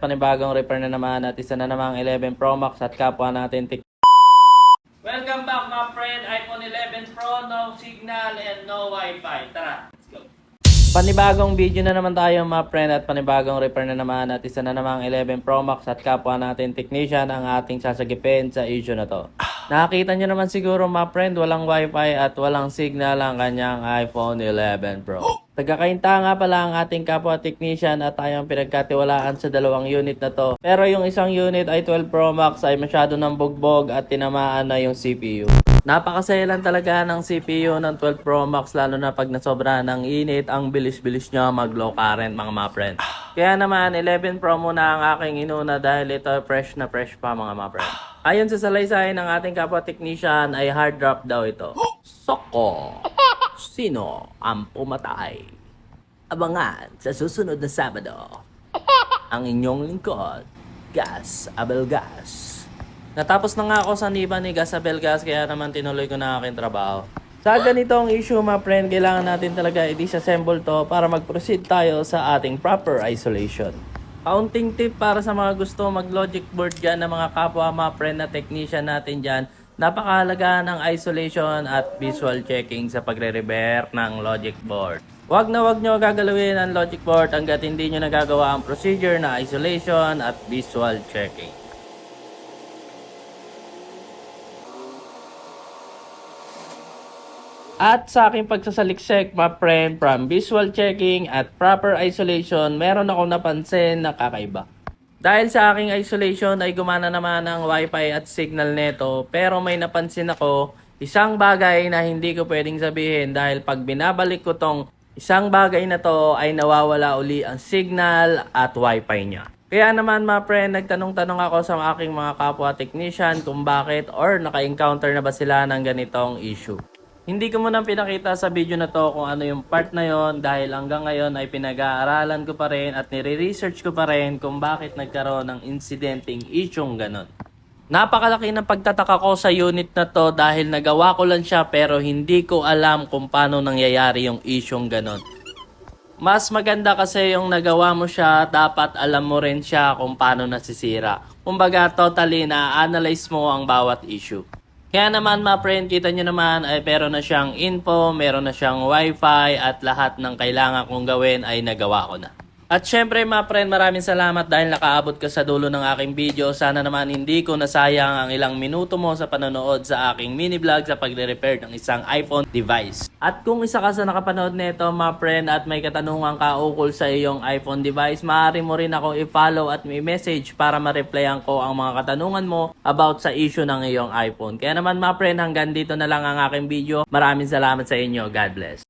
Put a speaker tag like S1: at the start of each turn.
S1: Panibagong repair na naman at isa na namang 11 Pro Max at kapwa natin Welcome back my friend, iPhone 11 Pro, no signal and no Wi-Fi. Tara, let's go. Panibagong video na naman tayo mga friend at panibagong repair na naman at isa na namang 11 Pro Max at kapwa natin technician ang ating sasagipin sa issue na to. Nakakita nyo naman siguro mga friend, walang Wi-Fi at walang signal ang kanyang iPhone 11 Pro. Nagkakainta nga pala ang ating kapwa technician at tayong pinagkatiwalaan sa dalawang unit na to. Pero yung isang unit ay 12 Pro Max ay masyado ng bugbog at tinamaan na yung CPU. Napakasayalan talaga ng CPU ng 12 Pro Max lalo na pag nasobra ng init, ang bilis-bilis niya mag low current mga friend. Kaya naman 11 Pro muna ang aking inuna dahil ito fresh na fresh pa mga friend. Ayon sa salaysay ng ating kapwa technician ay hard drop daw ito. Soko! Sino ang pumatay? Abangan sa susunod na Sabado. Ang inyong lingkod, Gas Abelgas. Natapos na nga ako sa niba ni Gas Abelgas kaya naman tinuloy ko na aking trabaho. Sa ganitong issue mga friend, kailangan natin talaga i-disassemble to para mag-proceed tayo sa ating proper isolation. Kaunting tip para sa mga gusto mag-logic board dyan na mga kapwa mga friend na technician natin dyan. Napakahalaga ng isolation at visual checking sa pagre-repair ng logic board. Huwag nyo gagalawin ang logic board hanggat hindi nyo nagagawa ang procedure na isolation at visual checking. At sa aking pagsasaliksik, my friend, from visual checking at proper isolation, meron akong napansin na kakaiba. Dahil sa aking isolation ay gumana naman ang Wi-Fi at signal neto, pero may napansin ako isang bagay na hindi ko pwedeng sabihin dahil pag binabalik ko tong isang bagay na to ay nawawala uli ang signal at Wi-Fi niya. Kaya naman mga friend, nagtanong-tanong ako sa aking mga kapwa technician kung bakit or naka-encounter na ba sila ng ganitong issue. Hindi ko muna pinakita sa video na to kung ano yung part na yon dahil hanggang ngayon ay pinag-aaralan ko pa rin at nire-research ko pa rin kung bakit nagkaroon ng incidenting isyong ganon. Napakalaki ng pagtataka ko sa unit na to dahil nagawa ko lang siya pero hindi ko alam kung paano nangyayari yung isyong ganon. Mas maganda kasi yung nagawa mo siya, dapat alam mo rin siya kung paano nasisira. Kumbaga totally na-analyze mo ang bawat issue. Kaya naman mga friend, kita nyo naman ay meron na siyang info, meron na siyang wifi at lahat ng kailangan kong gawin ay nagawa ko na. At syempre mga friend, maraming salamat dahil nakaabot ka sa dulo ng aking video. Sana naman hindi ko nasayang ang ilang minuto mo sa panonood sa aking mini vlog sa pagre-repair ng isang iPhone device. At kung isa ka sa nakapanood nito mga friend at may katanungan ka ukol sa iyong iPhone device, maaari mo rin ako i-follow at may message para ma-replyan ko ang mga katanungan mo about sa issue ng iyong iPhone. Kaya naman mga friend, hanggang dito na lang ang aking video. Maraming salamat sa inyo. God bless.